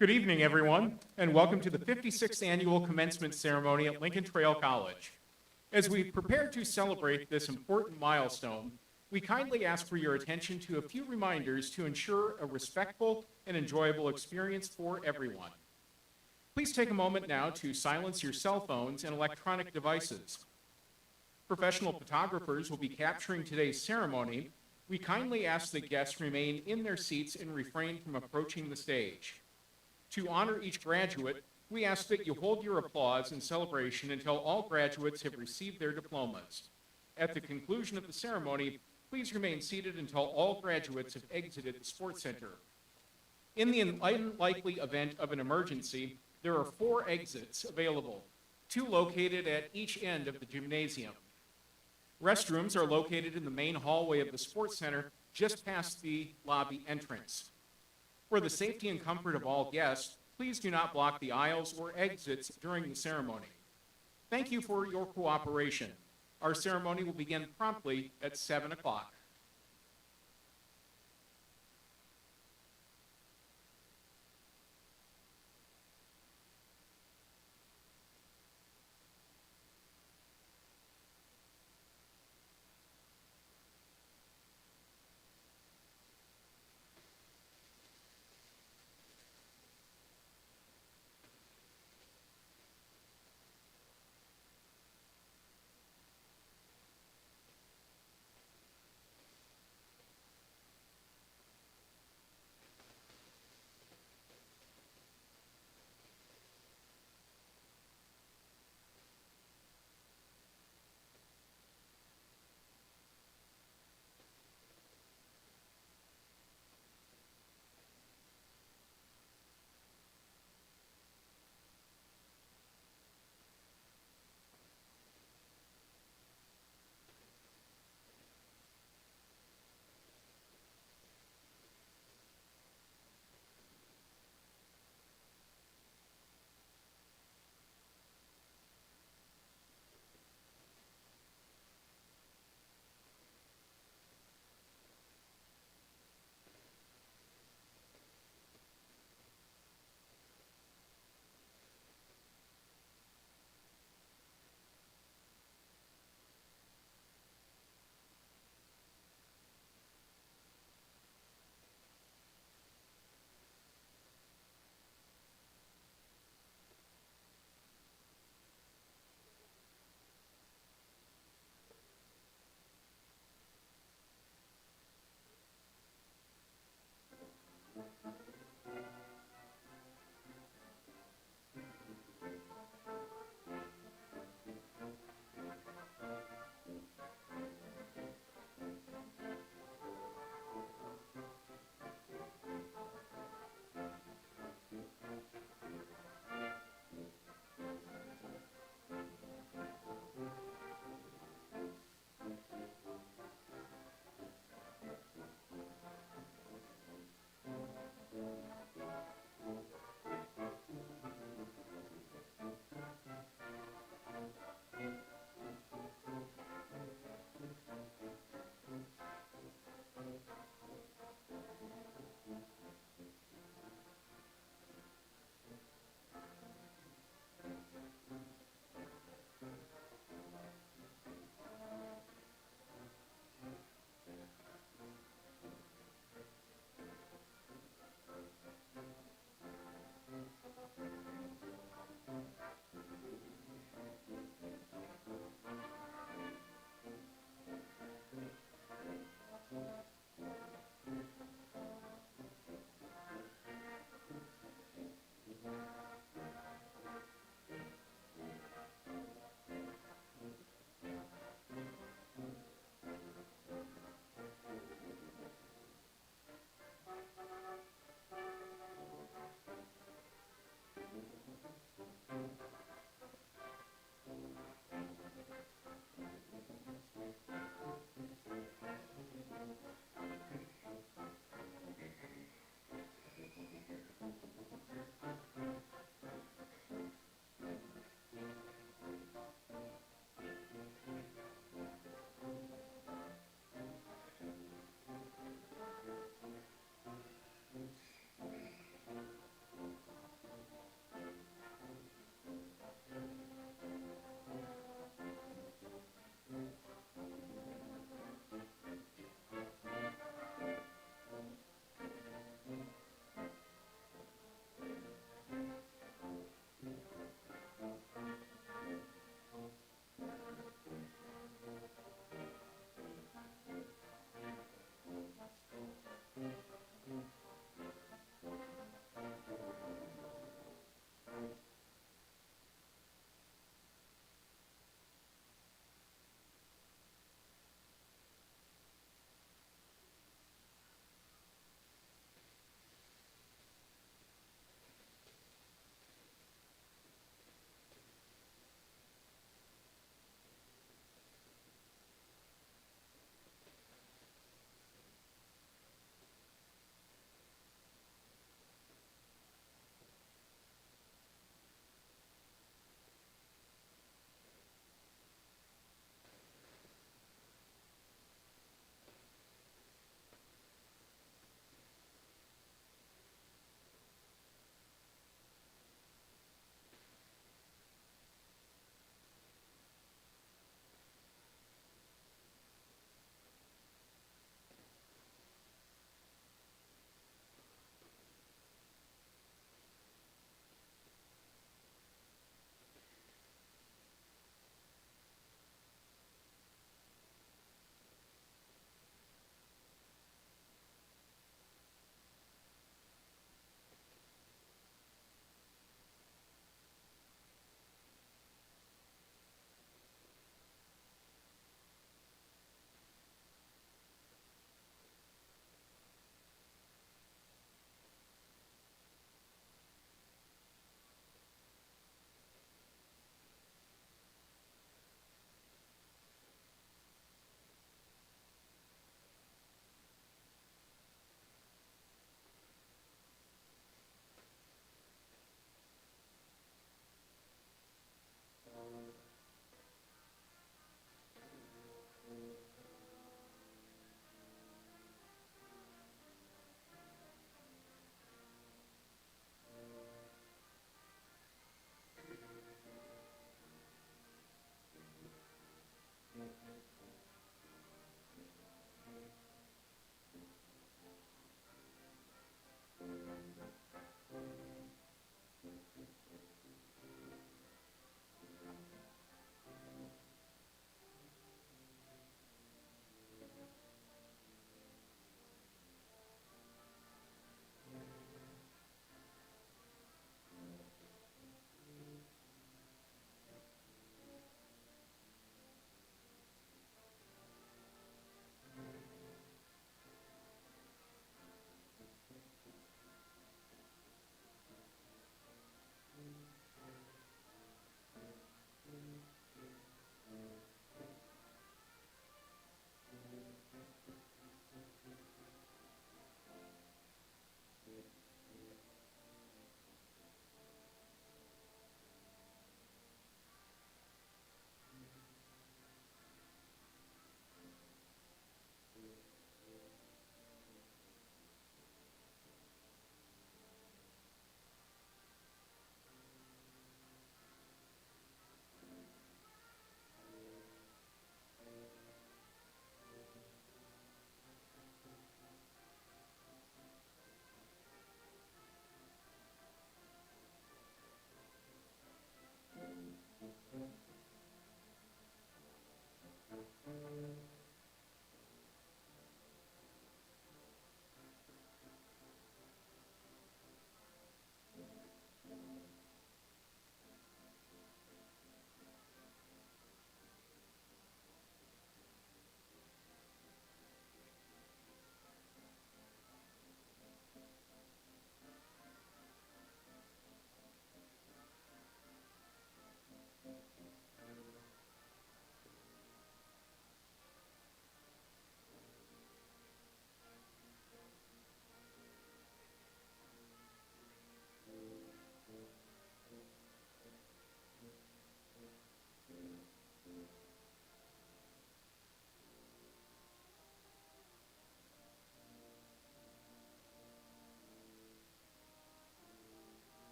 Good evening, everyone, and welcome to the 56th Annual Commencement Ceremony at Lincoln Trail College. As we prepare to celebrate this important milestone, we kindly ask for your attention to a few reminders to ensure a respectful and enjoyable experience for everyone. Please take a moment now to silence your cell phones and electronic devices. Professional photographers will be capturing today's ceremony. We kindly ask that guests remain in their seats and refrain from approaching the stage. To honor each graduate, we ask that you hold your applause and celebration until all graduates have received their diplomas. At the conclusion of the ceremony, please remain seated until all graduates have exited the Sports Center. In the unlikely event of an emergency, there are 4 exits available, 2 located at each end of the gymnasium. Restrooms are located in the main hallway of the Sports Center, just past the lobby entrance. For the safety and comfort of all guests, please do not block the aisles or exits during the ceremony. Thank you for your cooperation. Our ceremony will begin promptly at 7 o'clock.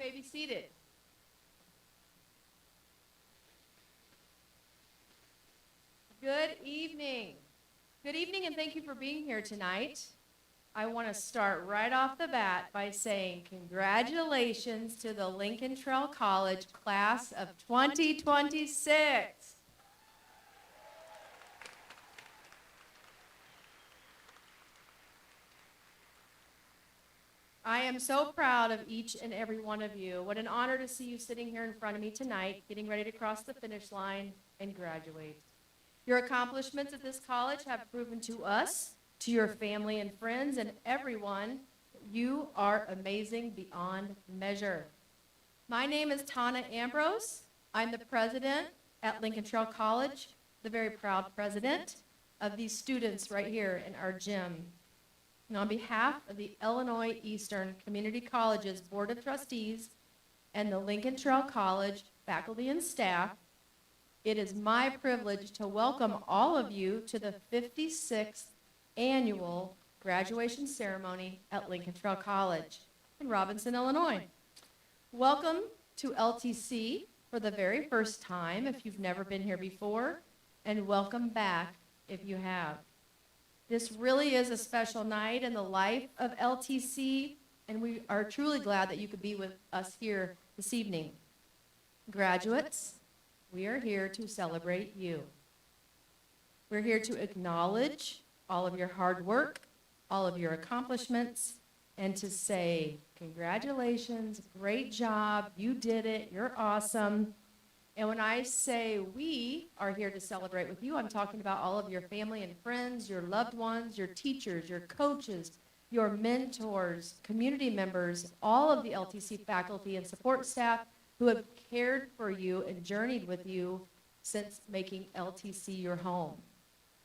may be seated. Good evening. Good evening, and thank you for being here tonight. I want to start right off the bat by saying congratulations to the Lincoln Trail College class of 2026. I am so proud of each and every one of you. What an honor to see you sitting here in front of me tonight, getting ready to cross the finish line and graduate. Your accomplishments at this college have proven to us, to your family and friends, and everyone, you are amazing beyond measure. My name is Tana Ambrose. I'm the president at Lincoln Trail College, the very proud president of these students right here in our gym. And on behalf of the Illinois Eastern Community Colleges Board of Trustees and the Lincoln Trail College faculty and staff, it is my privilege to welcome all of you to the 56th annual graduation ceremony at Lincoln Trail College in Robinson, Illinois. Welcome to LTC for the very first time if you've never been here before, and welcome back if you have. This really is a special night in the life of LTC, and we are truly glad that you could be with us here this evening. Graduates, we are here to celebrate you. We're here to acknowledge all of your hard work, all of your accomplishments, and to say, congratulations, great job, you did it, you're awesome. And when I say we are here to celebrate with you, I'm talking about all of your family and friends, your loved ones, your teachers, your coaches, your mentors, community members, all of the LTC faculty and support staff who have cared for you and journeyed with you since making LTC your home.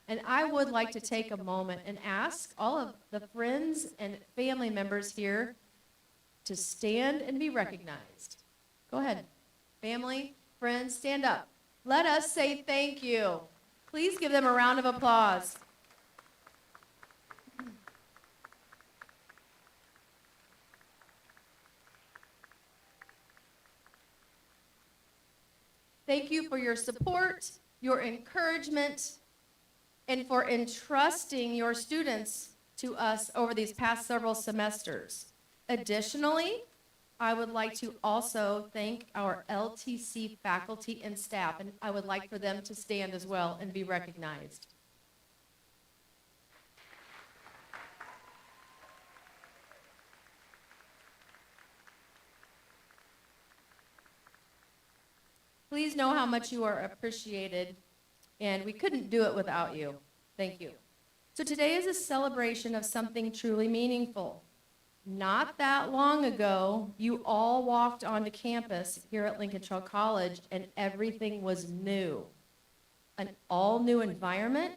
And I would like to take a moment and ask all of the friends and family members here to stand and be recognized. Go ahead. Family, friends, stand up. Let us say thank you. Please give them a round of applause. Thank you for your support, your encouragement, and for entrusting your students to us over these past several semesters. Additionally, I would like to also thank our LTC faculty and staff, and I would like for them to stand as well and be recognized. Please know how much you are appreciated, and we couldn't do it without you. Thank you. So today is a celebration of something truly meaningful. Not that long ago, you all walked onto campus here at Lincoln Trail College, and everything was new. An all-new environment,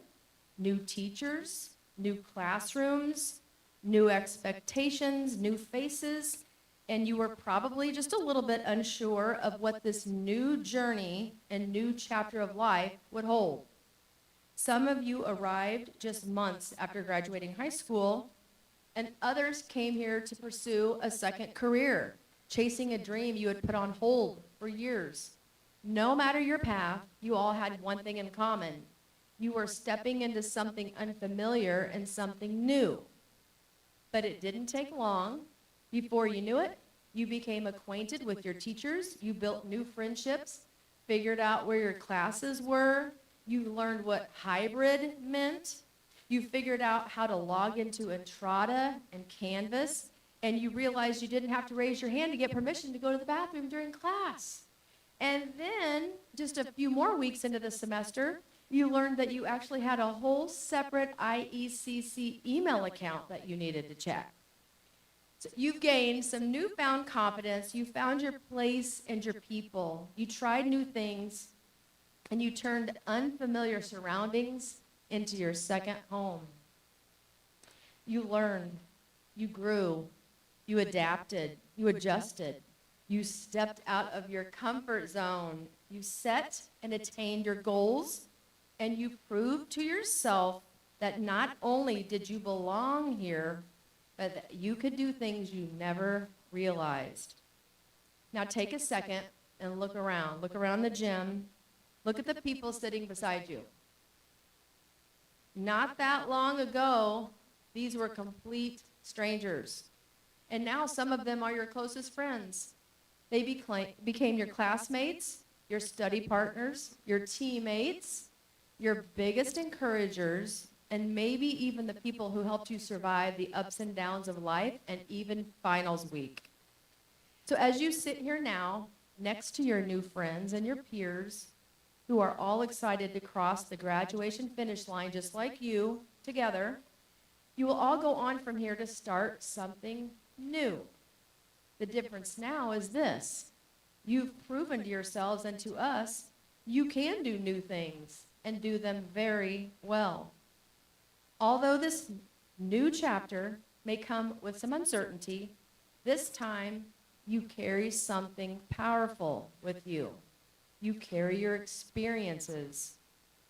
new teachers, new classrooms, new expectations, new faces, and you were probably just a little bit unsure of what this new journey and new chapter of life would hold. Some of you arrived just months after graduating high school, and others came here to pursue a second career, chasing a dream you had put on hold for years. No matter your path, you all had one thing in common. You were stepping into something unfamiliar and something new. But it didn't take long. Before you knew it, you became acquainted with your teachers, you built new friendships, figured out where your classes were, you learned what hybrid meant, you figured out how to log into Entrada and Canvas, and you realized you didn't have to raise your hand to get permission to go to the bathroom during class. And then, just a few more weeks into the semester, you learned that you actually had a whole separate IECC email account that you needed to check. So you've gained some newfound confidence, you found your place and your people, you tried new things, and you turned unfamiliar surroundings into your second home. You learned, you grew, you adapted, you adjusted, you stepped out of your comfort zone, you set and attained your goals, and you proved to yourself that not only did you belong here, but that you could do things you never realized. Now take a second and look around. Look around the gym. Look at the people sitting beside you. Not that long ago, these were complete strangers. And now some of them are your closest friends. They became your classmates, your study partners, your teammates, your biggest encouragers, and maybe even the people who helped you survive the ups and downs of life and even finals week. So as you sit here now, next to your new friends and your peers, who are all excited to cross the graduation finish line just like you, together, you will all go on from here to start something new. The difference now is this: you've proven to yourselves and to us you can do new things and do them very well. Although this new chapter may come with some uncertainty, this time you carry something powerful with you. You carry your experiences.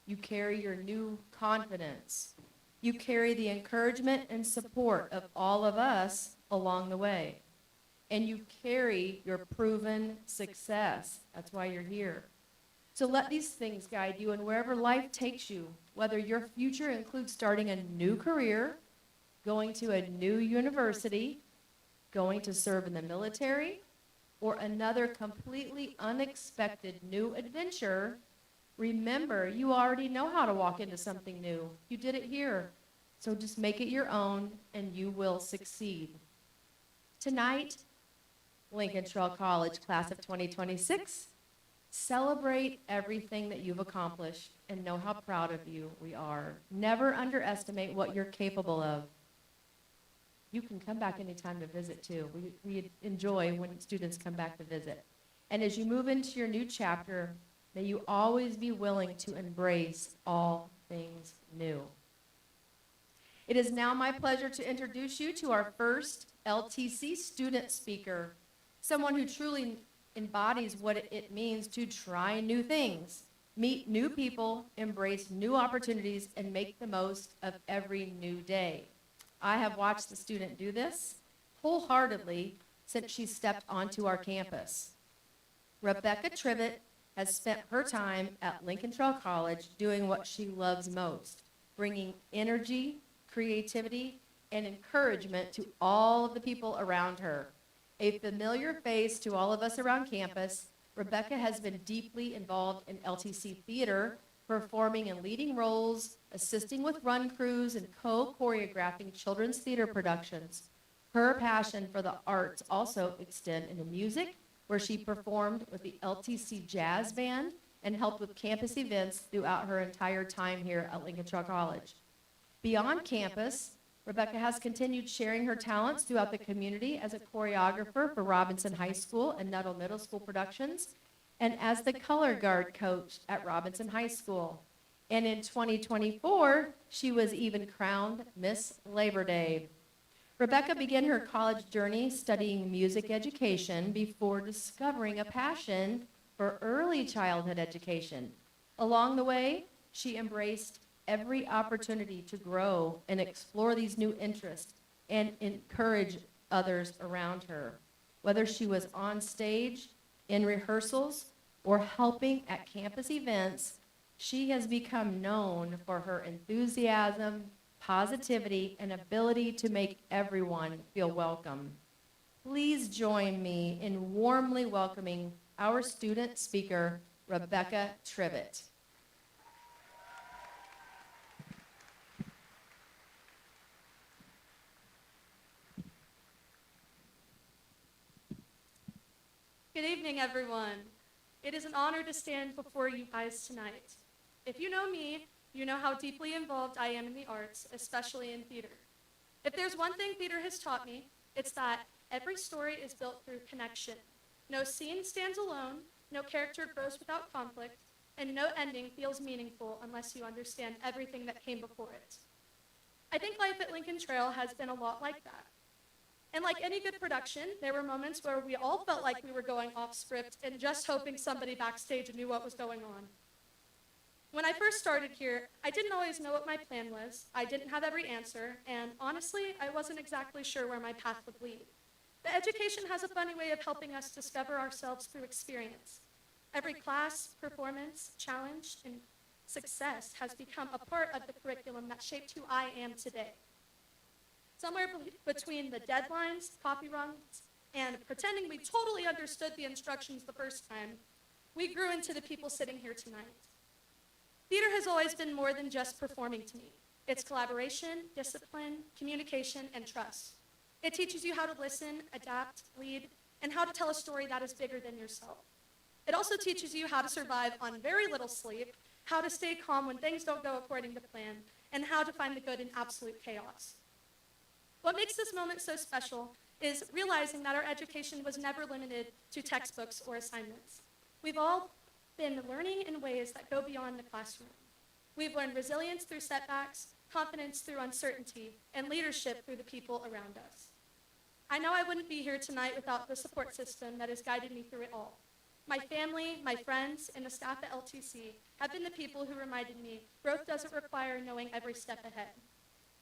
You carry your new confidence. You carry the encouragement and support of all of us along the way. And you carry your proven success. That's why you're here. So let these things guide you, and wherever life takes you, whether your future includes starting a new career, going to a new university, going to serve in the military, or another completely unexpected new adventure, remember, you already know how to walk into something new. You did it here. So just make it your own, and you will succeed. Tonight, Lincoln Trail College, class of 2026, celebrate everything that you've accomplished and know how proud of you we are. Never underestimate what you're capable of. You can come back anytime to visit, too. We enjoy when students come back to visit. And as you move into your new chapter, may you always be willing to embrace all things new. It is now my pleasure to introduce you to our first LTC student speaker, someone who truly embodies what it means to try new things, meet new people, embrace new opportunities, and make the most of every new day. I have watched the student do this wholeheartedly since she stepped onto our campus. Rebecca Trivett has spent her time at Lincoln Trail College doing what she loves most, bringing energy, creativity, and encouragement to all of the people around her. A familiar face to all of us around campus, Rebecca has been deeply involved in LTC theater, performing in leading roles, assisting with run crews, and co-choreographing children's theater productions. Her passion for the arts also extend into music, where she performed with the LTC Jazz Band and helped with campus events throughout her entire time here at Lincoln Trail College. Beyond campus, Rebecca has continued sharing her talents throughout the community as a choreographer for Robinson High School and Nuttall Middle School productions, and as the color guard coach at Robinson High School. And in 2024, she was even crowned Miss Labor Day. Rebecca began her college journey studying music education before discovering a passion for early childhood education. Along the way, she embraced every opportunity to grow and explore these new interests and encourage others around her. Whether she was on stage, in rehearsals, or helping at campus events, she has become known for her enthusiasm, positivity, and ability to make everyone feel welcome. Please join me in warmly welcoming our student speaker, Rebecca Trivett. Good evening, everyone. It is an honor to stand before you guys tonight. If you know me, you know how deeply involved I am in the arts, especially in theater. If there's one thing theater has taught me, it's that every story is built through connection. No scene stands alone, no character grows without conflict, and no ending feels meaningful unless you understand everything that came before it. I think life at Lincoln Trail has been a lot like that. And like any good production, there were moments where we all felt like we were going off script and just hoping somebody backstage knew what was going on. When I first started here, I didn't always know what my plan was. I didn't have every answer, and honestly, I wasn't exactly sure where my path would lead. But education has a funny way of helping us discover ourselves through experience. Every class, performance, challenge, and success has become a part of the curriculum that shaped who I am today. Somewhere between the deadlines, copy runs, and pretending we totally understood the instructions the first time, we grew into the people sitting here tonight. Theater has always been more than just performing to me. It's collaboration, discipline, communication, and trust. It teaches you how to listen, adapt, lead, and how to tell a story that is bigger than yourself. It also teaches you how to survive on very little sleep, how to stay calm when things don't go according to plan, and how to find the good in absolute chaos. What makes this moment so special is realizing that our education was never limited to textbooks or assignments. We've all been learning in ways that go beyond the classroom. We've learned resilience through setbacks, confidence through uncertainty, and leadership through the people around us. I know I wouldn't be here tonight without the support system that has guided me through it all. My family, my friends, and the staff at LTC have been the people who reminded me growth doesn't require knowing every step ahead.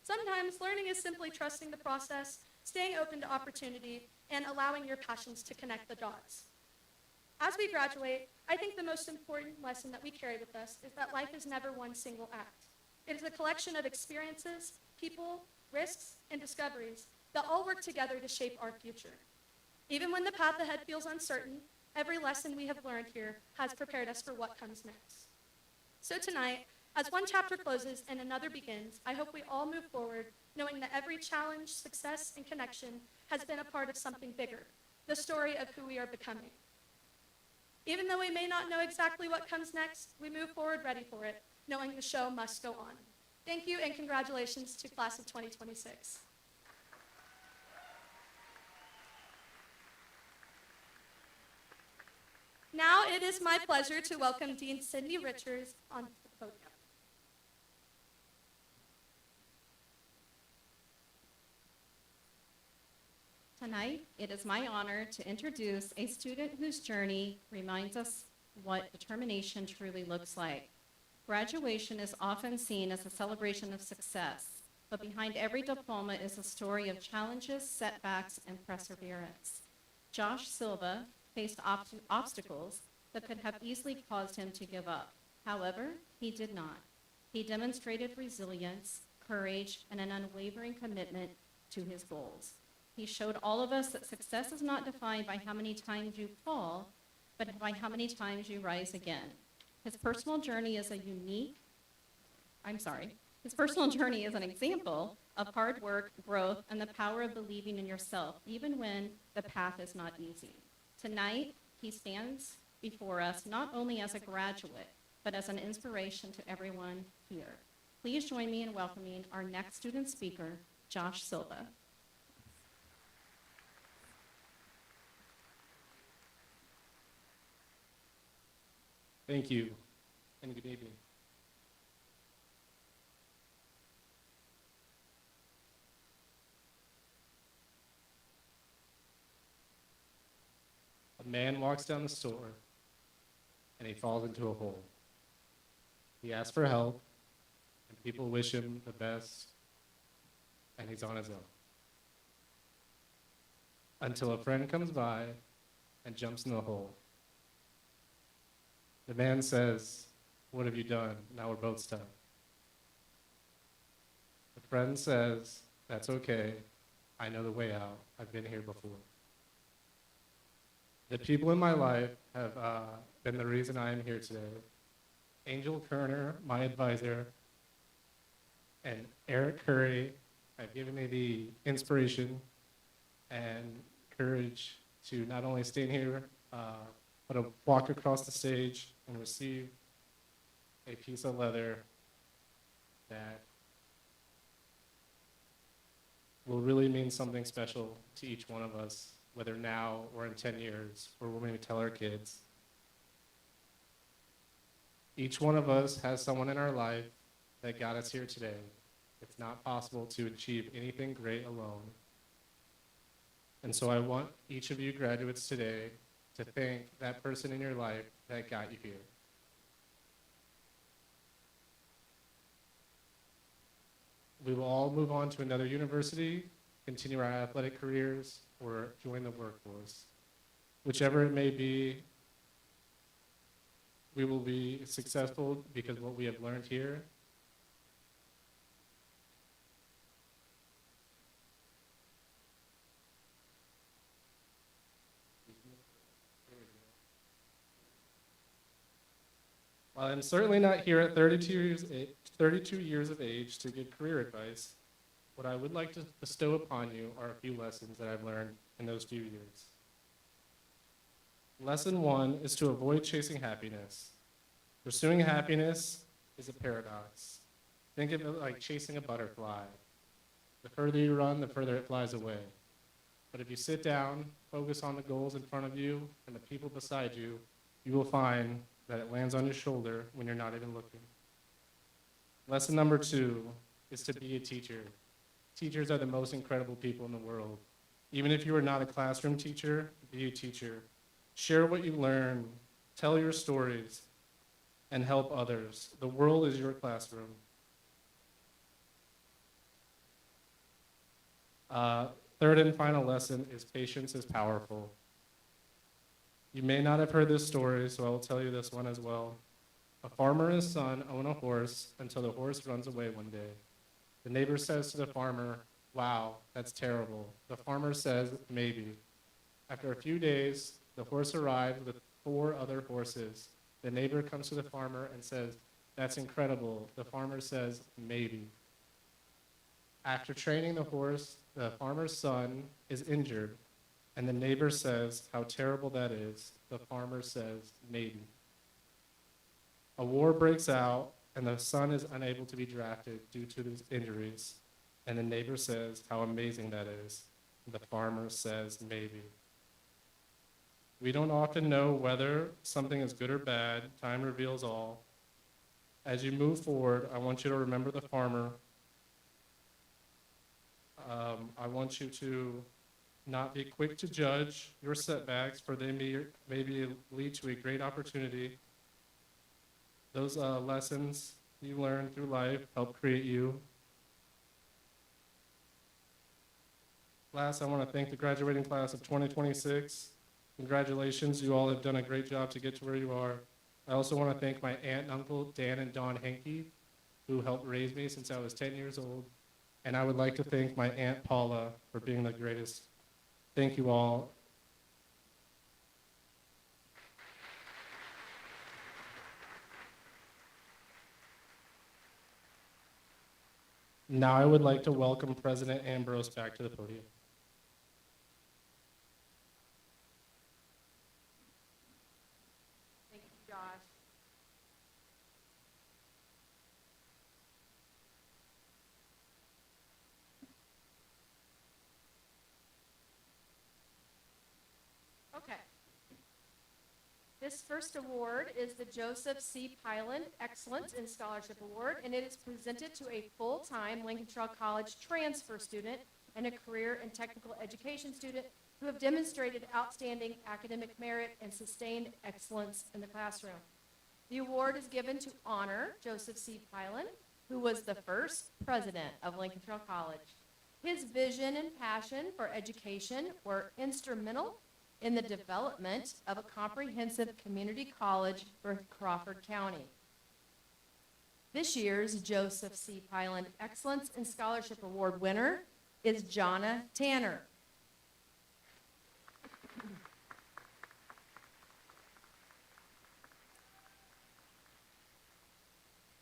Sometimes learning is simply trusting the process, staying open to opportunity, and allowing your passions to connect the dots. As we graduate, I think the most important lesson that we carry with us is that life is never one single act. It is a collection of experiences, people, risks, and discoveries that all work together to shape our future. Even when the path ahead feels uncertain, every lesson we have learned here has prepared us for what comes next. So tonight, as one chapter closes and another begins, I hope we all move forward knowing that every challenge, success, and connection has been a part of something bigger, the story of who we are becoming. Even though we may not know exactly what comes next, we move forward ready for it, knowing the show must go on. Thank you and congratulations to class of 2026. Now it is my pleasure to welcome Dean Sydney Richards onto the podium. Tonight, it is my honor to introduce a student whose journey reminds us what determination truly looks like. Graduation is often seen as a celebration of success, but behind every diploma is a story of challenges, setbacks, and perseverance. Josh Silva faced obstacles that could have easily caused him to give up. However, he did not. He demonstrated resilience, courage, and an unwavering commitment to his goals. He showed all of us that success is not defined by how many times you fall, but by how many times you rise again. His personal journey is an example of hard work, growth, and the power of believing in yourself, even when the path is not easy. Tonight, he stands before us not only as a graduate, but as an inspiration to everyone here. Please join me in welcoming our next student speaker, Josh Silva. Thank you, and good evening. A man walks down the store, and he falls into a hole. He asks for help, and people wish him the best, and he's on his own. Until a friend comes by and jumps in the hole. The man says, "What have you done? Now we're both stuck." The friend says, "That's okay. I know the way out. I've been here before." The people in my life have been the reason I am here today. Angel Kerner, my advisor, and Eric Curry have given me the inspiration and courage to not only stand here, but to walk across the stage and receive a piece of leather that will really mean something special to each one of us, whether now or in 10 years, or when we tell our kids. Each one of us has someone in our life that got us here today. It's not possible to achieve anything great alone. And so I want each of you graduates today to thank that person in your life that got you here. We will all move on to another university continue our athletic careers, or join the workforce. Whichever it may be, we will be successful because of what we have learned here. While I'm certainly not here at 32 years of age to give career advice, what I would like to bestow upon you are a few lessons that I've learned in those few years. Lesson 1 is to avoid chasing happiness. Pursuing happiness is a paradox. Think of it like chasing a butterfly. The further you run, the further it flies away. But if you sit down, focus on the goals in front of you and the people beside you, you will find that it lands on your shoulder when you're not even looking. Lesson number 2 is to be a teacher. Teachers are the most incredible people in the world. Even if you are not a classroom teacher, be a teacher. Share what you learn, tell your stories, and help others. The world is your classroom. Third and final lesson is patience is powerful. You may not have heard this story, so I will tell you this one as well. A farmer and his son own a horse until the horse runs away one day. The neighbor says to the farmer, "Wow, that's terrible." The farmer says, "Maybe." After a few days, the horse arrives with 4 other horses. The neighbor comes to the farmer and says, "That's incredible." The farmer says, "Maybe." After training the horse, the farmer's son is injured, and the neighbor says how terrible that is. The farmer says, "Maybe." A war breaks out, and the son is unable to be drafted due to his injuries, and the neighbor says how amazing that is. The farmer says, "Maybe." We don't often know whether something is good or bad. Time reveals all. As you move forward, I want you to remember the farmer. I want you to not be quick to judge your setbacks, for they may lead to a great opportunity. Those lessons you learn through life help create you. Last, I want to thank the graduating class of 2026. Congratulations, you all have done a great job to get to where you are. I also want to thank my aunt and uncle, Dan and Dawn Henke, who helped raise me since I was 10 years old. And I would like to thank my Aunt Paula for being the greatest. Thank you all. Now I would like to welcome President Ambrose back to the podium. Thank you, Josh. Okay. This first award is the Joseph C. Pyland Excellence in Scholarship Award, and it is presented to a full-time Lincoln Trail College transfer student and a career and technical education student who have demonstrated outstanding academic merit and sustained excellence in the classroom. The award is given to honor Joseph C. Pyland, who was the first president of Lincoln Trail College. His vision and passion for education were instrumental in the development of a comprehensive community college for Crawford County. This year's Joseph C. Pyland Excellence in Scholarship Award winner is Jonna Tanner.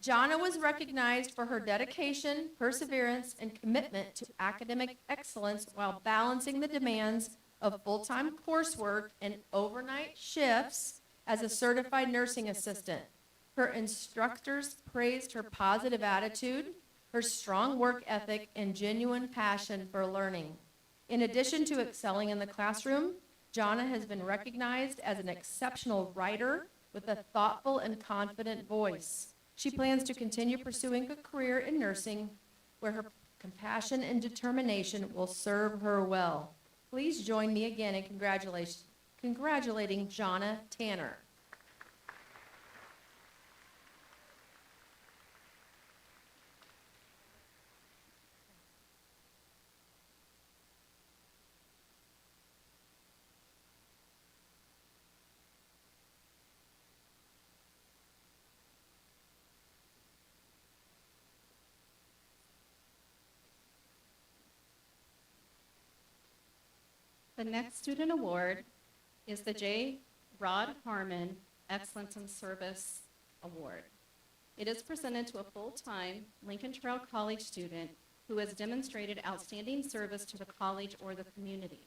Jonna was recognized for her dedication, perseverance, and commitment to academic excellence while balancing the demands of full-time coursework and overnight shifts as a certified nursing assistant. Her instructors praised her positive attitude, her strong work ethic, and genuine passion for learning. In addition to excelling in the classroom, Jonna has been recognized as an exceptional writer with a thoughtful and confident voice. She plans to continue pursuing a career in nursing where her compassion and determination will serve her well. Please join me again in congratulating Jonna Tanner. The next student award is the J. Rod Harmon Excellence in Service Award. It is presented to a full-time Lincoln Trail College student who has demonstrated outstanding service to the college or the community.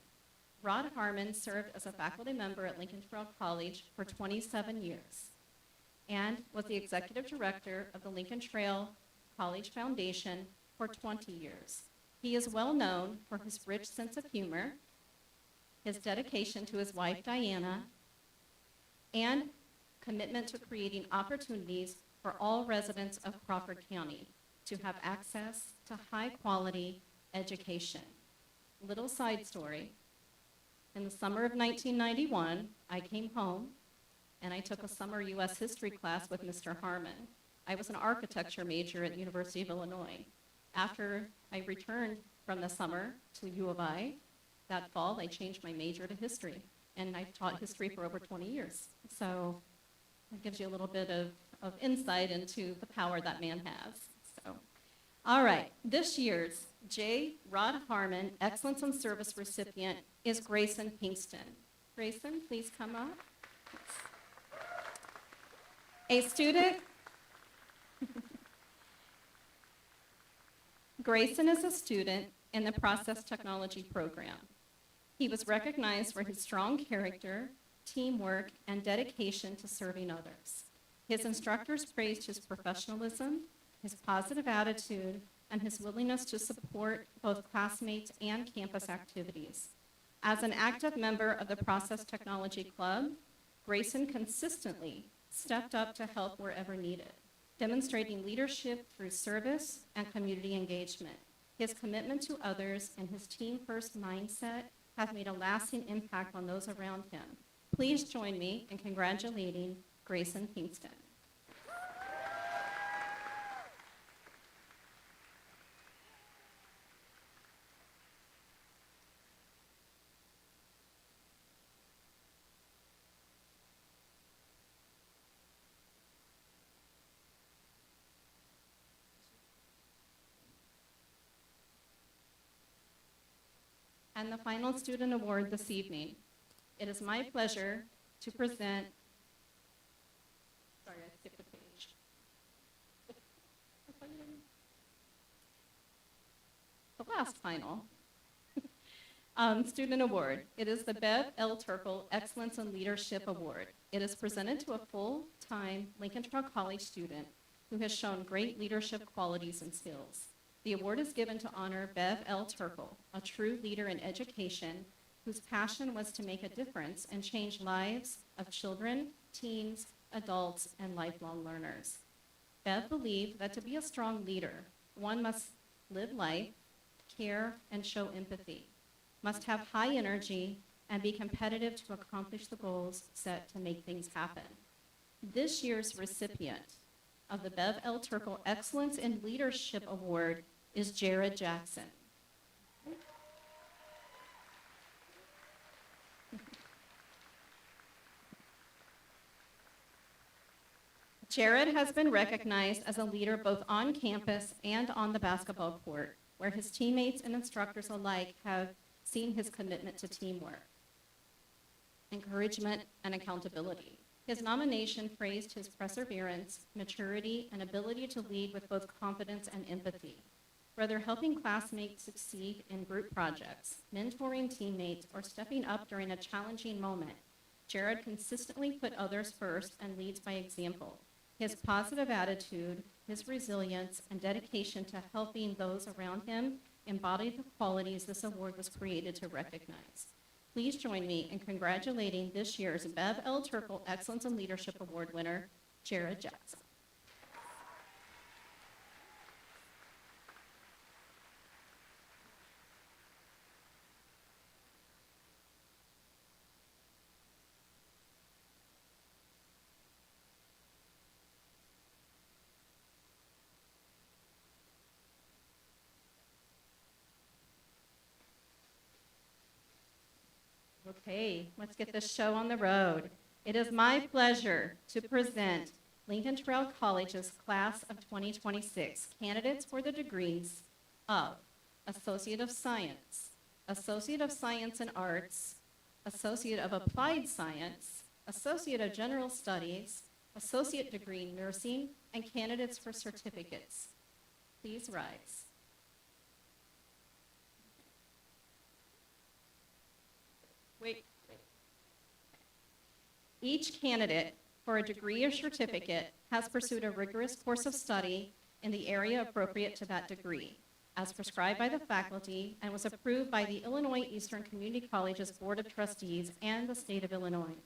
Rod Harmon served as a faculty member at Lincoln Trail College for 27 years and was the executive director of the Lincoln Trail College Foundation for 20 years. He is well known for his rich sense of humor, his dedication to his wife Diana, and commitment to creating opportunities for all residents of Crawford County to have access to high-quality education. Little side story. In the summer of 1991, I came home and I took a summer U.S. history class with Mr. Harmon. I was an architecture major at the University of Illinois. After I returned from the summer to U of I, that fall I changed my major to history, and I've taught history for over 20 years. So it gives you a little bit of insight into the power that man has. So, all right, this year's J. Rod Harmon Excellence in Service recipient is Grayson Pinkston. Grayson, please come up. A student. Grayson is a student in the Process Technology program. He was recognized for his strong character, teamwork, and dedication to serving others. His instructors praised his professionalism, his positive attitude, and his willingness to support both classmates and campus activities. As an active member of the Process Technology Club, Grayson consistently stepped up to help wherever needed, demonstrating leadership through service and community engagement. His commitment to others and his team-first mindset have made a lasting impact on those around him. Please join me in congratulating Grayson Pinkston. And the final student award this evening. It is my pleasure to present, sorry, I skipped a page. The last final student award. It is the Bev L. Turkle Excellence in Leadership Award. It is presented to a full-time Lincoln Trail College student who has shown great leadership qualities and skills. The award is given to honor Bev L. Turkle, a true leader in education whose passion was to make a difference and change lives of children, teens, adults, and lifelong learners. Bev believed that to be a strong leader, one must live life, care, and show empathy, must have high energy, and be competitive to accomplish the goals set to make things happen. This year's recipient of the Bev L. Turkle Excellence in Leadership Award is Jared Jackson. Jared has been recognized as a leader both on campus and on the basketball court, where his teammates and instructors alike have seen his commitment to teamwork, encouragement, and accountability. His nomination praised his perseverance, maturity, and ability to lead with both confidence and empathy. Whether helping classmates succeed in group projects, mentoring teammates, or stepping up during a challenging moment, Jared consistently put others first and leads by example. His positive attitude, his resilience, and dedication to helping those around him embody the qualities this award was created to recognize. Please join me in congratulating this year's Bev L. Turkle Excellence in Leadership Award winner, Jared Jackson. Okay, let's get this show on the road. It is my pleasure to present Lincoln Trail College's Class of 2026 candidates for the degrees of Associate of Science, Associate of Science and Arts, Associate of Applied Science, Associate of General Studies, Associate Degree Nursing, and candidates for certificates. Please rise. Wait. Each candidate for a degree or certificate has pursued a rigorous course of study in the area appropriate to that degree, as prescribed by the faculty and was approved by the Illinois Eastern Community College's Board of Trustees and the state of Illinois.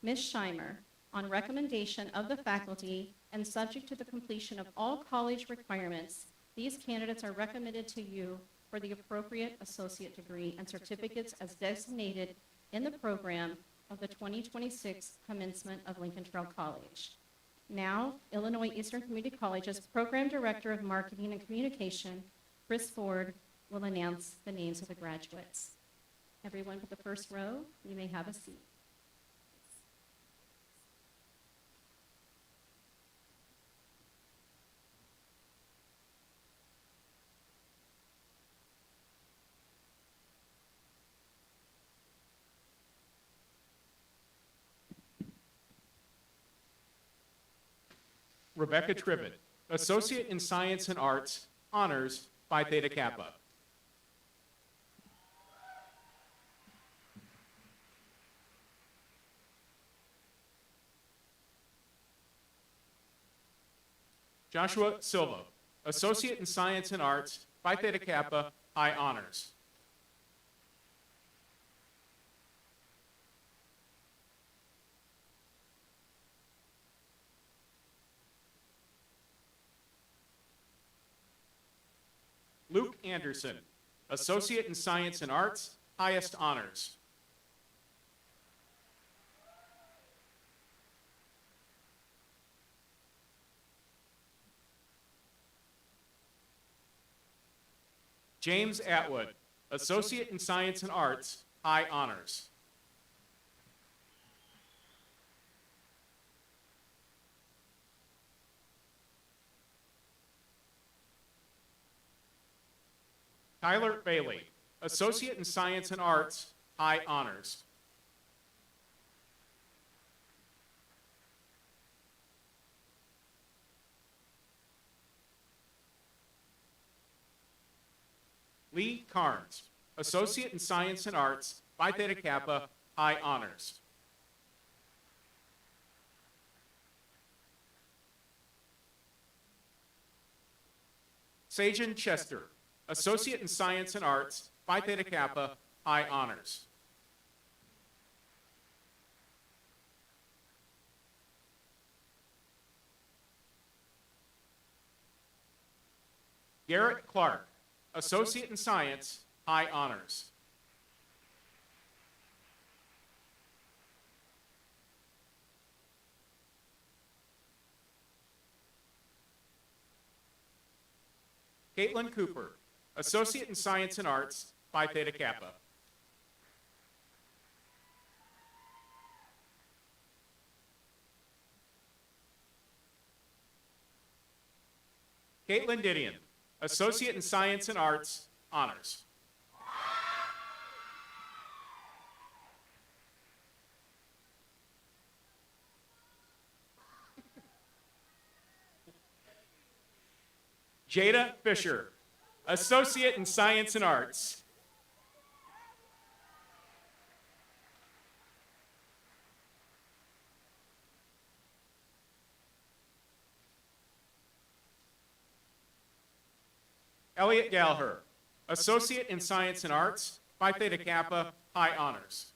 Ms. Scheimer, on recommendation of the faculty and subject to the completion of all college requirements, these candidates are recommended to you for the appropriate associate degree and certificates as designated in the program of the 2026 commencement of Lincoln Trail College. Now, Illinois Eastern Community College's Program Director of Marketing and Communication, Chris Ford, will announce the names of the graduates. Everyone but the first row, you may have a seat. Rebecca Tribbett, Associate in Science and Arts, Honors, Phi Theta Kappa. Joshua Silva, Associate in Science and Arts, Phi Theta Kappa, High Honors. Luke Anderson, Associate in Science and Arts, highest honors. James Atwood, Associate in Science and Arts, high honors. Tyler Bailey, Associate in Science and Arts, high honors. Lee Carnes, Associate in Science and Arts, Phi Theta Kappa, high honors. Sajan Chester, Associate in Science and Arts, Phi Theta Kappa, high honors. Garrett Clark, Associate in Science, high honors. Caitlin Cooper, Associate in Science and Arts, Phi Theta Kappa. Caitlin Didion, Associate in Science and Arts, honors. Jada Fisher, Associate in Science and Arts. Elliot Gallagher, Associate in Science and Arts, Phi Theta Kappa, high honors.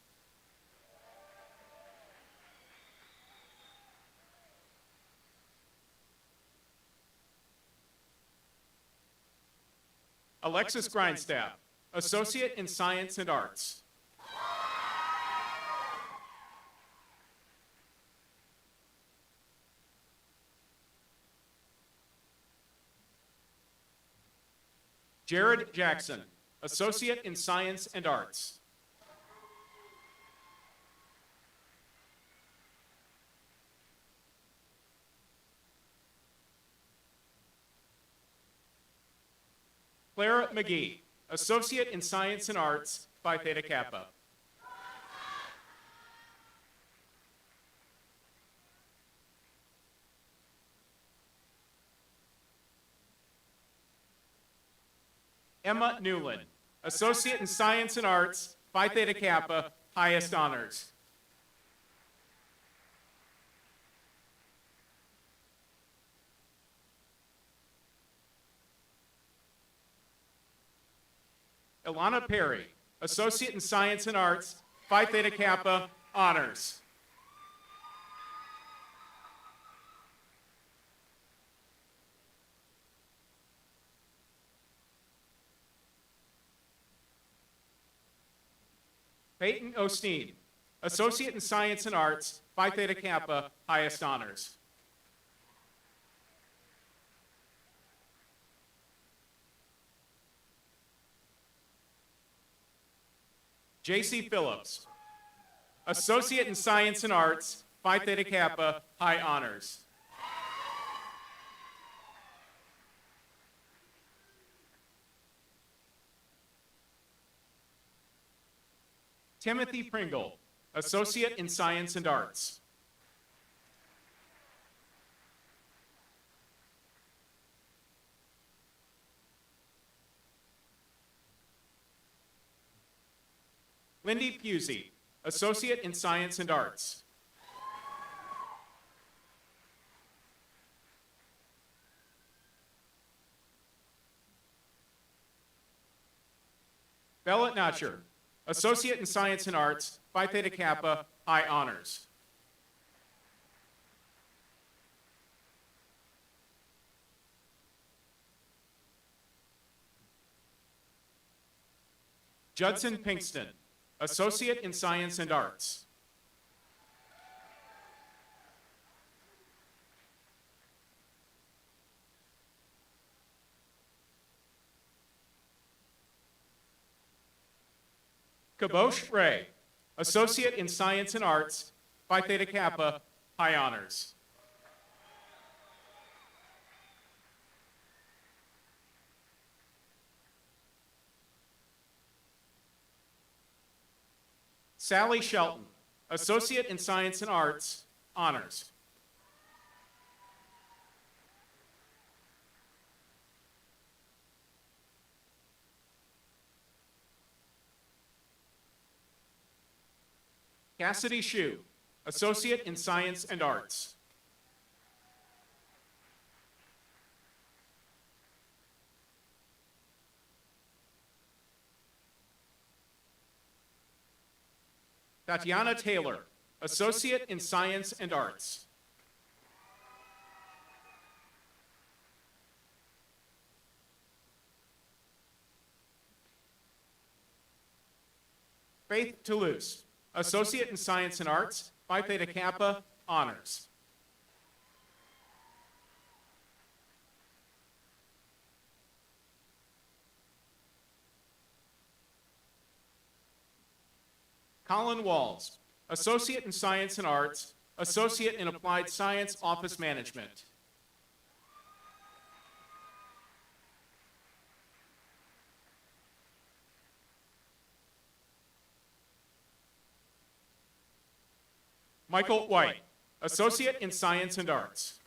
Alexis Grindstaff, Associate in Science and Arts. Jared Jackson, Associate in Science and Arts. Clara McGee, Associate in Science and Arts, Phi Theta Kappa. Emma Newland, Associate in Science and Arts, Phi Theta Kappa, highest honors. Ilana Perry, Associate in Science and Arts, Phi Theta Kappa, honors. Peyton Osteen, Associate in Science and Arts, Phi Theta Kappa, highest honors. J.C. Phillips, Associate in Science and Arts, Phi Theta Kappa, high honors. Timothy Pringle, Associate in Science and Arts. Lindy Pusey, Associate in Science and Arts. Bella Notcher, Associate in Science and Arts, Phi Theta Kappa, high honors. Judson Pinkston, Associate in Science and Arts. Kabosh Ray, Associate in Science and Arts, Phi Theta Kappa, high honors. Sally Shelton, Associate in Science and Arts, honors. Cassidy Shue, Associate in Science and Arts. Tatiana Taylor, Associate in Science and Arts. Faith Toulouse, Associate in Science and Arts, Phi Theta Kappa, honors. Colin Walls, Associate in Science and Arts, Associate in Applied Science, Office Management. Michael White, Associate in Science and Arts.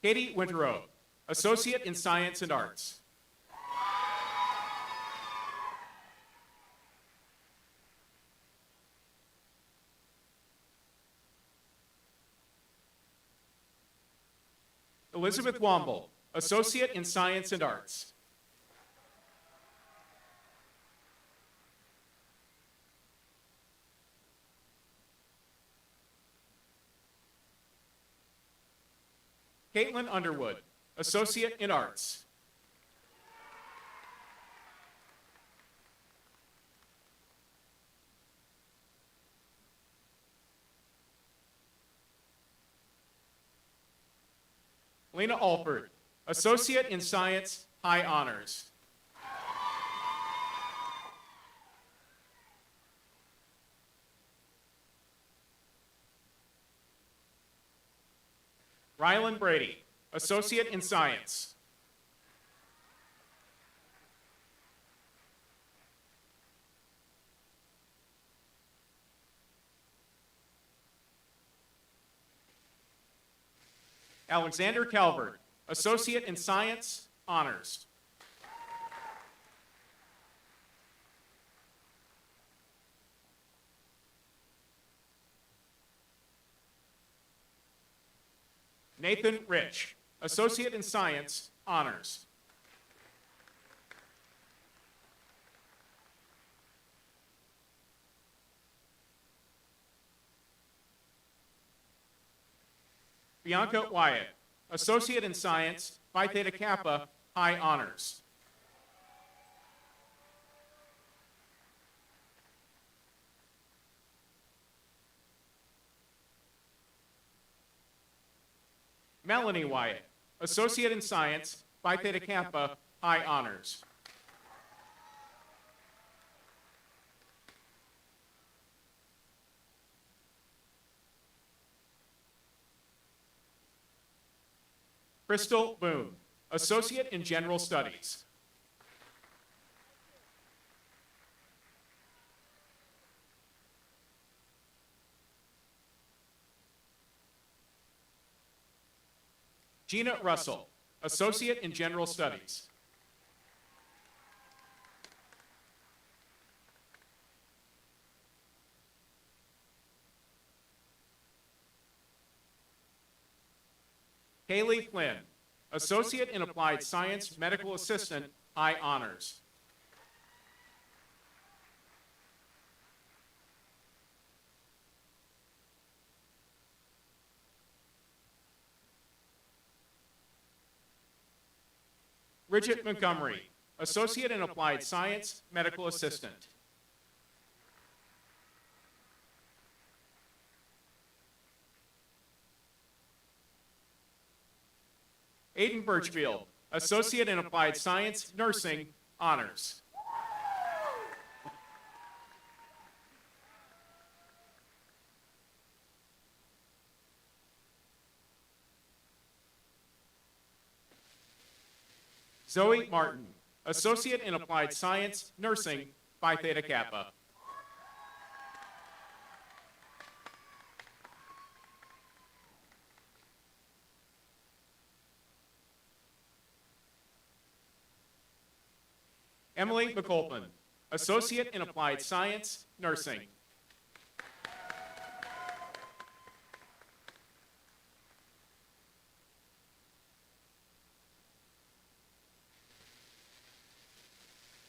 Katie Winterow, Associate in Science and Arts. Elizabeth Womble, Associate in Science and Arts. Caitlin Underwood, Associate in Arts. Lena Alford, Associate in Science, high honors. Rylan Brady, Associate in Science. Alexander Calvert, Associate in Science, Honors. Nathan Rich, Associate in Science, Honors. Bianca Wyatt, Associate in Science, Phi Theta Kappa, High Honors. Melanie Wyatt, Associate in Science, Phi Theta Kappa, High Honors. Crystal Boone, Associate in General Studies. Gina Russell, Associate in General Studies. Kaylee Flynn, Associate in Applied Science, Medical Assistant, High Honors. Bridget Montgomery, Associate in Applied Science, Medical Assistant. Aiden Birchfield, Associate in Applied Science, Nursing, Honors. Zoe Martin, Associate in Applied Science, Nursing, Phi Theta Kappa. Emily McColpin, Associate in Applied Science, Nursing.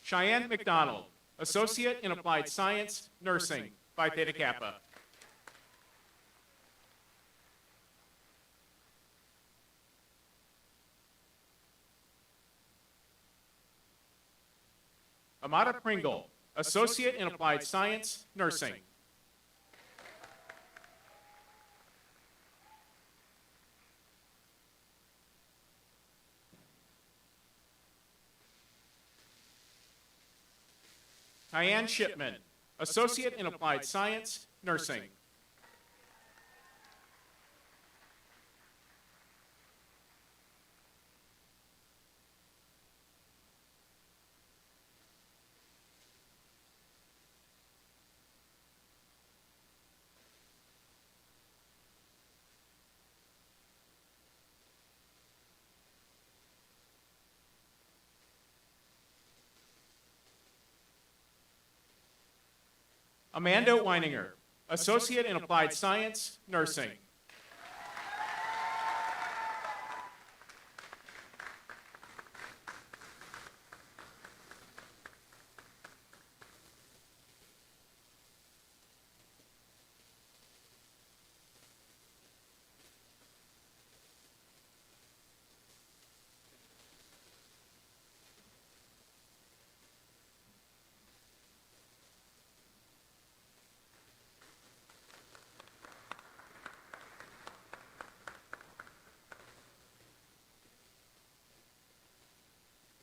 Cheyenne McDonald, Associate in Applied Science, Nursing, Phi Theta Kappa. Amada Pringle, Associate in Applied Science, Nursing. Diane Shipman, Associate in Applied Science, Nursing. Amanda Weininger, Associate in Applied Science, Nursing.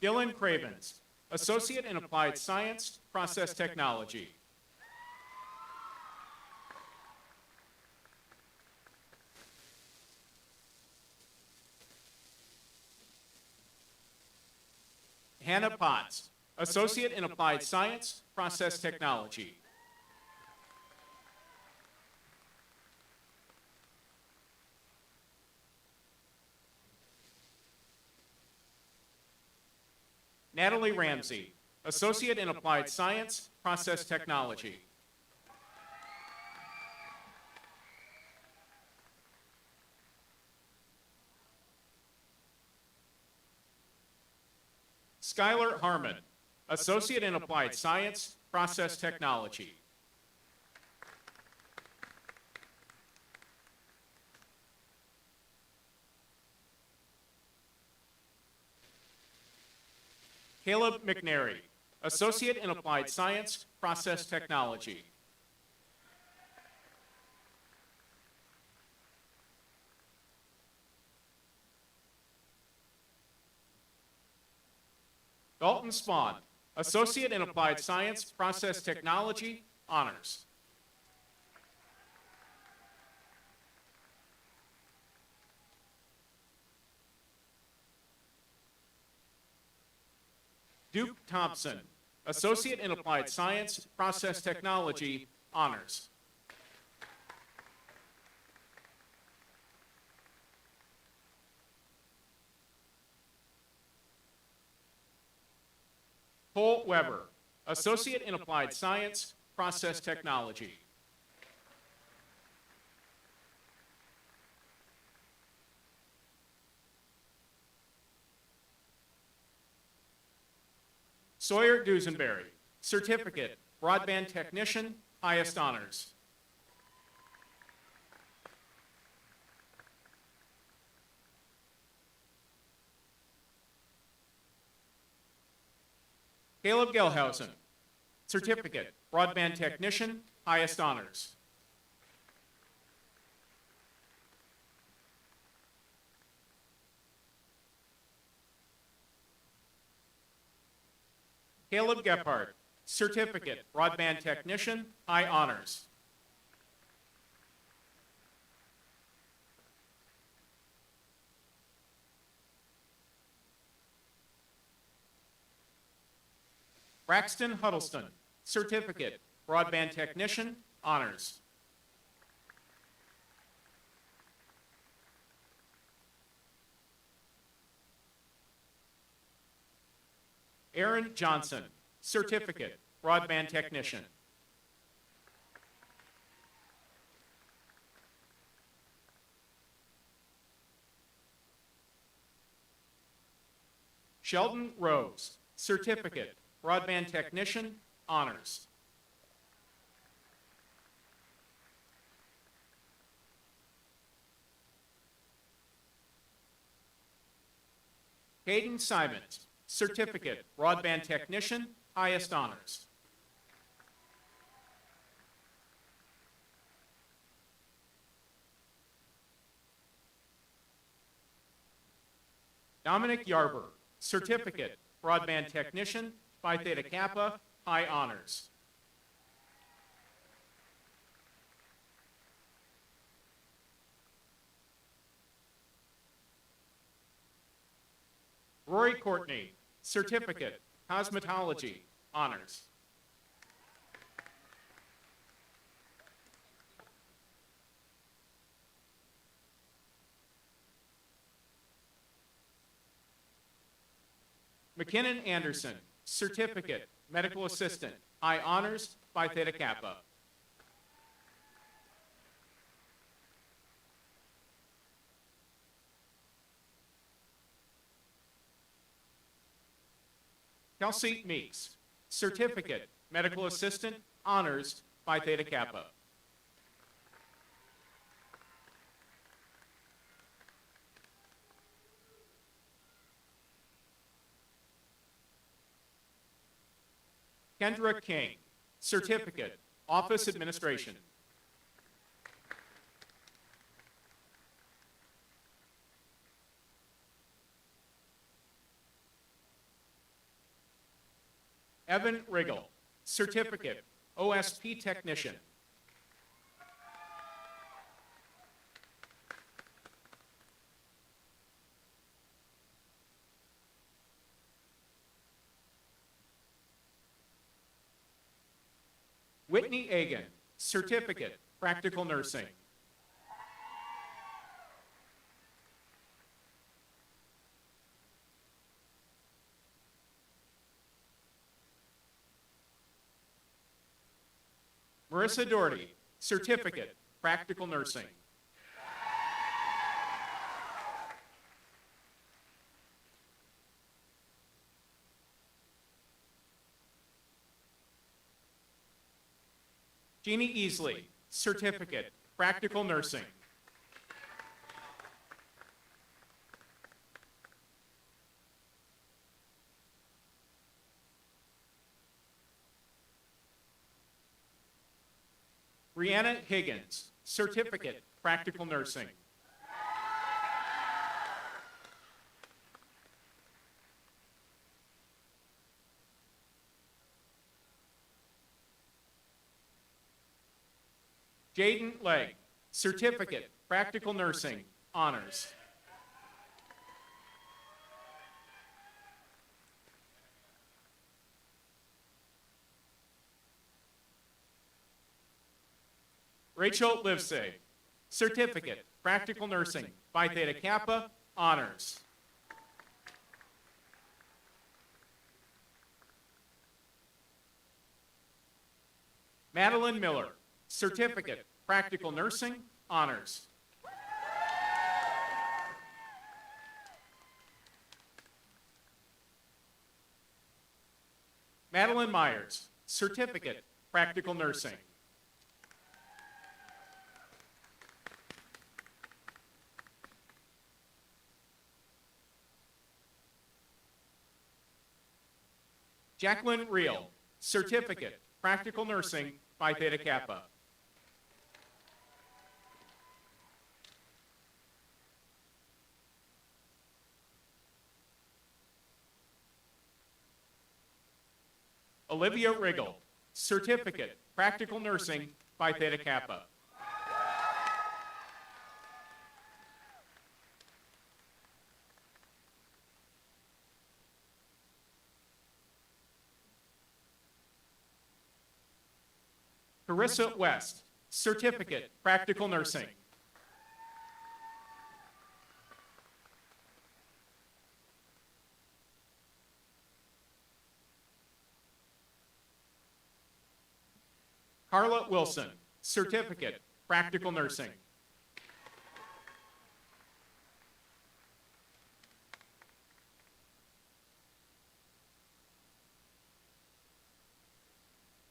Dylan Cravens, Associate in Applied Science, Process Technology. Hannah Potts, Associate in Applied Science, Process Technology. Natalie Ramsey, Associate in Applied Science, Process Technology. Skylar Harmon, Associate in Applied Science, Process Technology. Caleb McNary, Associate in Applied Science, Process Technology. Dalton Spawn, Associate in Applied Science, Process Technology, Honors. Duke Thompson, Associate in Applied Science, Process Technology, Honors. Cole Weber, Associate in Applied Science, Process Technology. Sawyer Dusenberry, Certificate, Broadband Technician, Highest Honors. Caleb Gelhausen, Certificate, Broadband Technician, Highest Honors. Caleb Gephardt, Certificate, Broadband Technician, High Honors. Braxton Huddleston, Certificate, Broadband Technician, Honors. Aaron Johnson, Certificate, Broadband Technician. Sheldon Rose, Certificate, Broadband Technician, Honors. Hayden Simons, Certificate, Broadband Technician, Highest Honors. Dominic Yarber, Certificate, Broadband Technician, Phi Theta Kappa, High Honors. Rory Courtney, Certificate, Cosmetology, Honors. McKinnon Anderson, Certificate, Medical Assistant, High Honors, Phi Theta Kappa. Kelsey Meeks, Certificate, Medical Assistant, Honors, Phi Theta Kappa. Kendra King, Certificate, Office Administration. Evan Riggle, Certificate, OSP Technician. Whitney Agan, certificate, practical nursing. Marissa Doherty, certificate, practical nursing. Jeannie Easley, certificate, practical nursing. Brianna Higgins, certificate, practical nursing. Jaden Legg, certificate, practical nursing, honors. Rachel Livesay, certificate, practical nursing, Phi Theta Kappa, honors. Madeline Miller, certificate, practical nursing, honors. Madeline Myers, certificate, practical nursing. Jacqueline Reel, certificate, practical nursing, Phi Theta Kappa. Olivia Riggle, certificate, practical nursing, Phi Theta Kappa. Carissa West, certificate, practical nursing. Carla Wilson, certificate, practical nursing.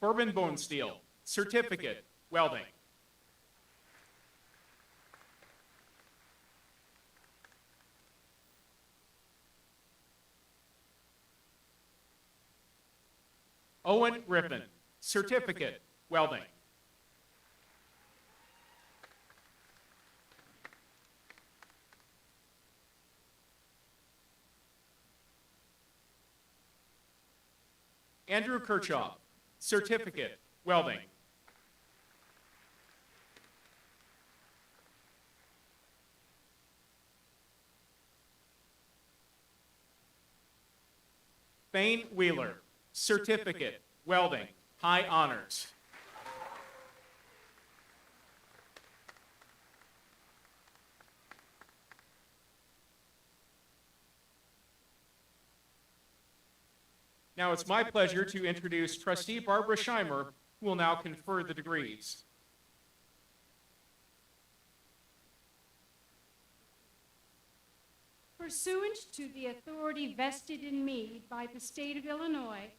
Corbin Bonesteel, certificate, welding. Owen Rippon, certificate, welding. Andrew Kirchhoff, certificate, welding. Thane Wheeler, certificate, welding, high honors. Now it's my pleasure to introduce Trustee Barbara Scheimer, who will now confer the degrees. Pursuant to the authority vested in me by the state of Illinois,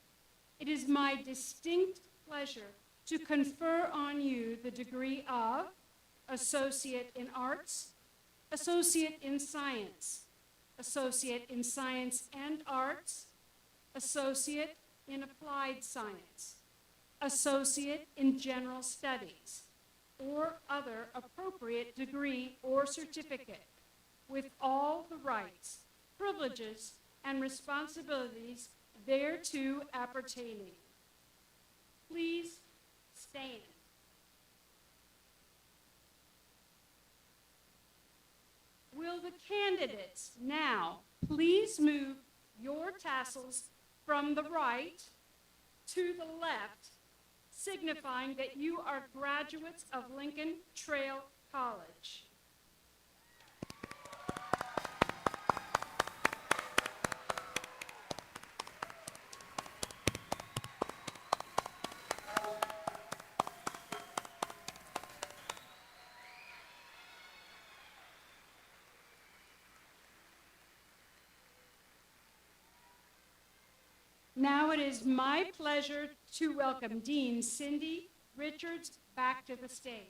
it is my distinct pleasure to confer on you the degree of Associate in Arts, Associate in Science, Associate in Science and Arts, Associate in Applied Science, Associate in General Studies, or other appropriate degree or certificate, with all the rights, privileges, and responsibilities thereto appertaining. Please stand. Will the candidates now please move your tassels from the right to the left signifying that you are graduates of Lincoln Trail College. Now it is my pleasure to welcome Dean Cindy Richards back to the stage.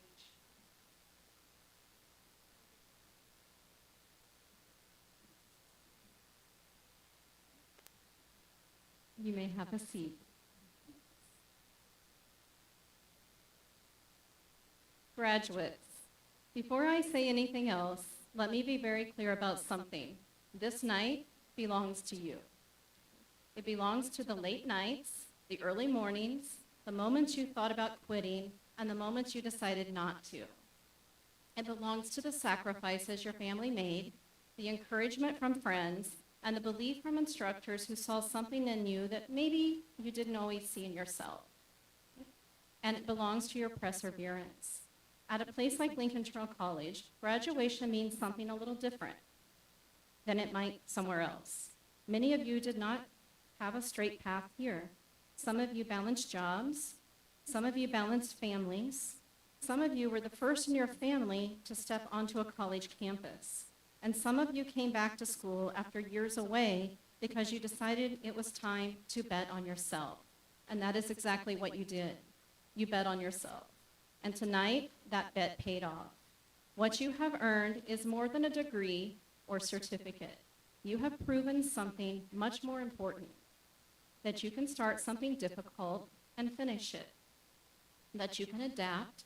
You may have a seat. Graduates, before I say anything else, let me be very clear about something. This night belongs to you. It belongs to the late nights, the early mornings, the moments you thought about quitting, and the moments you decided not to. It belongs to the sacrifices your family made, the encouragement from friends, and the belief from instructors who saw something in you that maybe you didn't always see in yourself. And it belongs to your perseverance. At a place like Lincoln Trail College, graduation means something a little different than it might somewhere else. Many of you did not have a straight path here. Some of you balanced jobs. Some of you balanced families. Some of you were the first in your family to step onto a college campus. And some of you came back to school after years away because you decided it was time to bet on yourself. And that is exactly what you did. You bet on yourself. And tonight, that bet paid off. What you have earned is more than a degree or certificate. You have proven something much more important, that you can start something difficult and finish it, that you can adapt,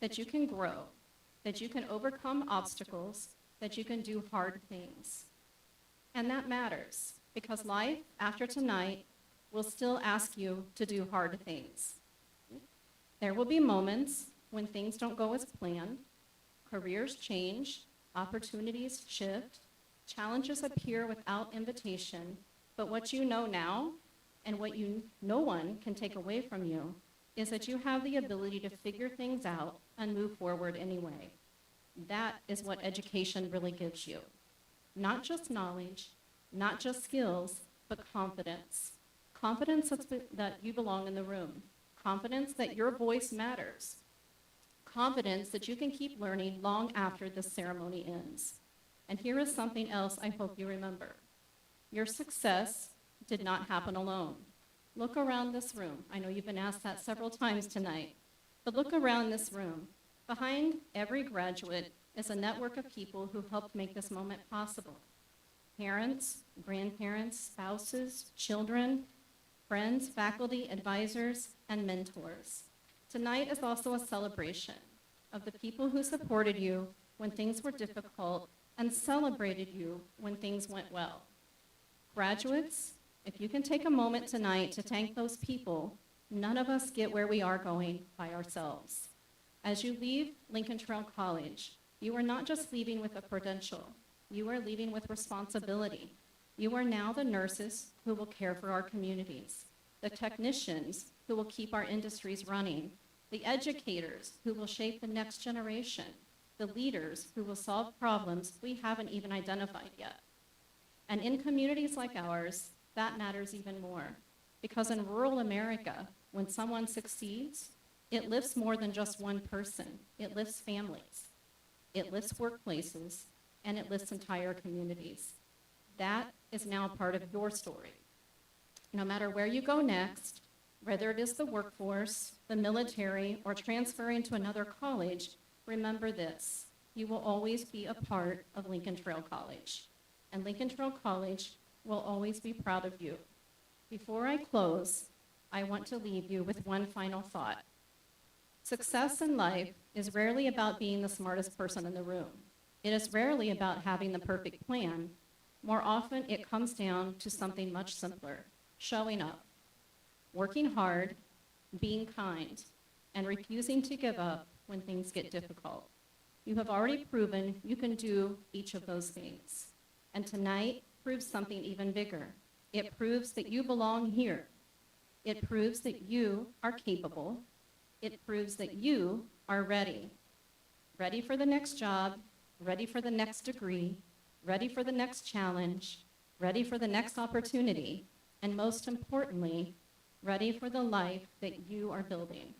that you can grow, that you can overcome obstacles, that you can do hard things. And that matters, because life after tonight will still ask you to do hard things. There will be moments when things don't go as planned, careers change, opportunities shift, challenges appear without invitation, but what you know now, and what no one can take away from you, is that you have the ability to figure things out and move forward anyway. That is what education really gives you. Not just knowledge, not just skills, but confidence. Confidence that you belong in the room. Confidence that your voice matters. Confidence that you can keep learning long after the ceremony ends. And here is something else I hope you remember. Your success did not happen alone. Look around this room. I know you've been asked that several times tonight, but look around this room. Behind every graduate is a network of people who helped make this moment possible. Parents, grandparents, spouses, children, friends, faculty, advisors, and mentors. Tonight is also a celebration of the people who supported you when things were difficult and celebrated you when things went well. Graduates, if you can take a moment tonight to thank those people, none of us get where we are going by ourselves. As you leave Lincoln Trail College, you are not just leaving with a credential, you are leaving with responsibility. You are now the nurses who will care for our communities, the technicians who will keep our industries running, the educators who will shape the next generation, the leaders who will solve problems we haven't even identified yet. And in communities like ours, that matters even more, because in rural America, when someone succeeds, it lifts more than just one person. It lifts families, it lifts workplaces, and it lifts entire communities. That is now a part of your story. No matter where you go next, whether it is the workforce, the military, or transferring to another college, remember this: you will always be a part of Lincoln Trail College, and Lincoln Trail College will always be proud of you. Before I close, I want to leave you with one final thought. Success in life is rarely about being the smartest person in the room. It is rarely about having the perfect plan. More often, it comes down to something much simpler: showing up, working hard, being kind, and refusing to give up when things get difficult. You have already proven you can do each of those things. And tonight proves something even bigger. It proves that you belong here. It proves that you are capable, It proves that you are ready. Ready for the next job, ready for the next degree, ready for the next challenge, ready for the next opportunity, and most importantly, ready for the life that you are building.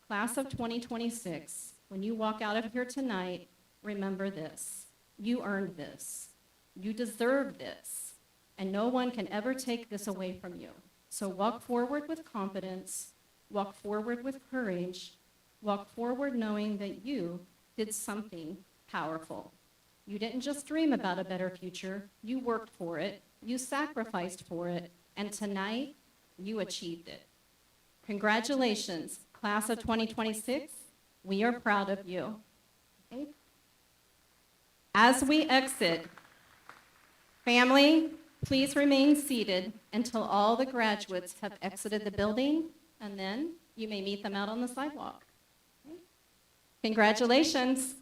Class of 2026, when you walk out of here tonight, remember this. You earned this. You deserve this. And no one can ever take this away from you. So walk forward with confidence, walk forward with courage, walk forward knowing that you did something powerful. You didn't just dream about a better future, you worked for it, you sacrificed for it, and tonight, you achieved it. Congratulations, class of 2026. We are proud of you. Okay? As we exit, family, please remain seated until all the graduates have exited the building, and then you may meet them out on the sidewalk. Okay? Congratulations.